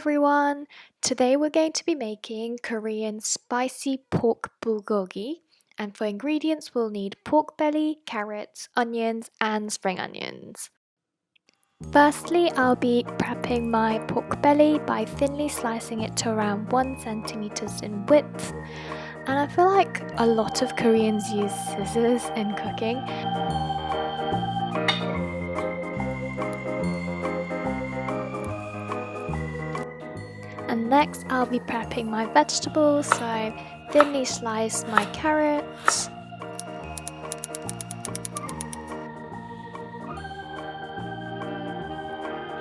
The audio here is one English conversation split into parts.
everyone! Today we're going to be making Korean Spicy Pork Bulgogi, and for ingredients we'll need pork belly, carrots, onions and spring onions. Firstly, I'll be prepping my pork belly by thinly slicing it to around 1 cm in width, and I feel like a lot of Koreans use scissors in cooking. And next I'll be prepping my vegetables, so I thinly slice my carrots,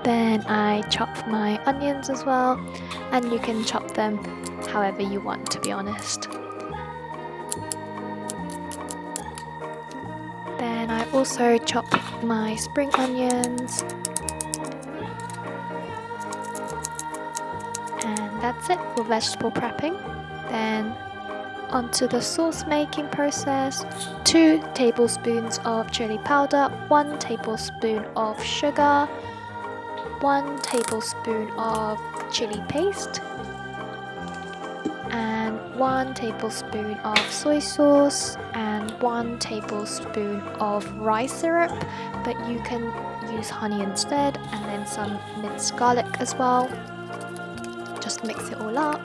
then I chop my onions as well, and you can chop them however you want, to be honest. Then I also chop my spring onions. And that's it for vegetable prepping. Then onto the sauce making process. 2 tablespoons of chili powder, 1 tablespoon of sugar, 1 tablespoon of chili paste, and 1 tablespoon of soy sauce, and 1 tablespoon of rice syrup, but you can use honey instead, and then some minced garlic as well. Just mix it all up.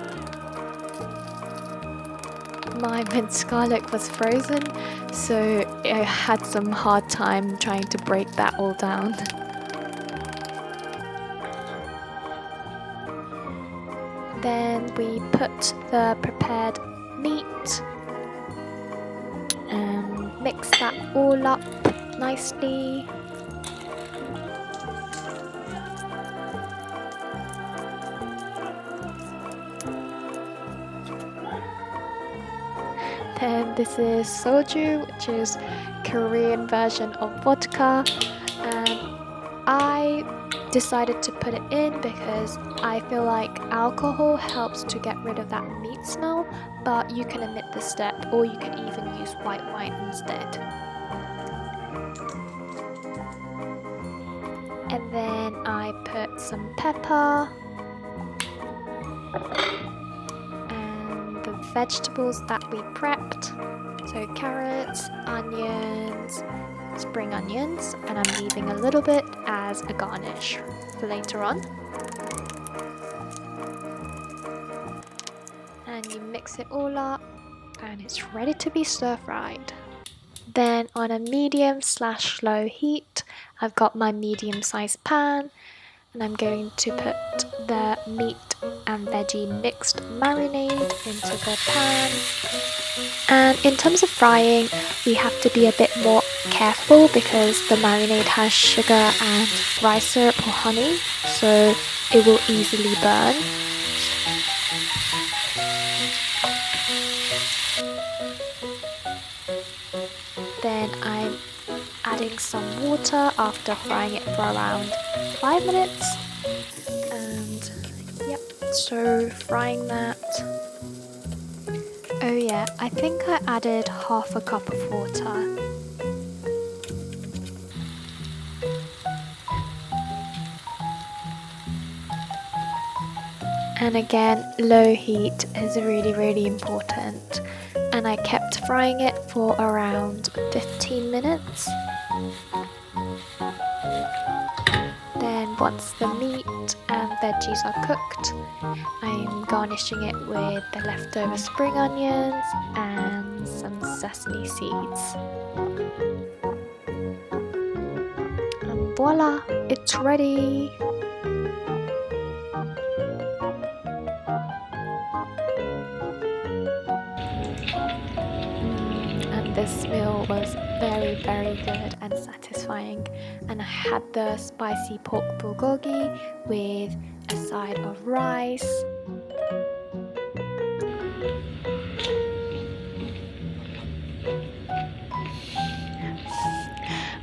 My minced garlic was frozen, so I had some hard time trying to break that all down. Then we put the prepared meat and mix that all up nicely. Then this is soju, which is Korean version of vodka, and I decided to put it in because I feel like alcohol helps to get rid of that meat smell, but you can omit this step, or you can even use white wine instead. And then I put some pepper and the vegetables that we prepped, so carrots, onions, spring onions, and I'm leaving a little bit as a garnish for later on. And you mix it all up and it's ready to be stir-fried. Then on a medium/low heat, I've got my medium-sized pan, and I'm going to put the meat and veggie mixed marinade into the pan. And in terms of frying, we have to be a bit more careful because the marinade has sugar and rice syrup or honey, so it will easily burn. Then I'm adding some water after frying it for around 5 minutes. And yep, so frying that. Oh yeah, I think I added half a cup of water. And again, low heat is really important. And I kept frying it for around 15 minutes. Then once the meat and veggies are cooked, I'm garnishing it with the leftover spring onions and some sesame seeds. And voila, it's ready! This meal was very good and satisfying, and I had the spicy pork bulgogi with a side of rice.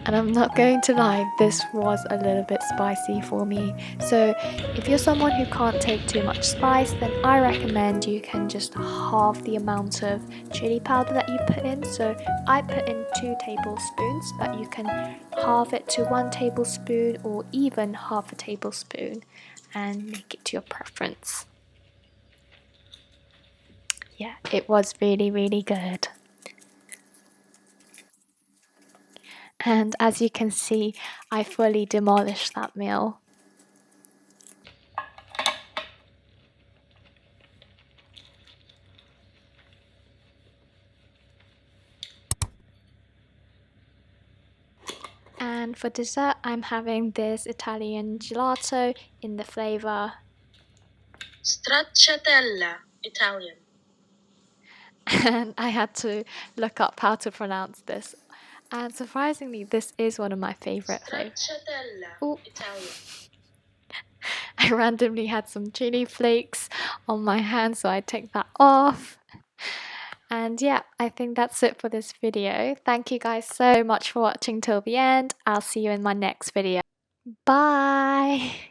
And I'm not going to lie, this was a little bit spicy for me. So if you're someone who can't take too much spice, then I recommend you can just halve the amount of chili powder that you put in. So I put in 2 tablespoons, but you can halve it to 1 tablespoon or even half a tablespoon. and make it to your preference. Yeah, it was really, really good. And as you can see, I fully demolished that meal. And for dessert, I'm having this Italian gelato in the flavor Stracciatella, Italian. and I had to look up how to pronounce this. And surprisingly, this is one of my favorite flavors. Stracciatella, Italian. I randomly had some chili flakes on my hand, so I take that off. And yeah, I think that's it for this video. Thank you guys so much for watching till the end. I'll see you in my next video. Bye!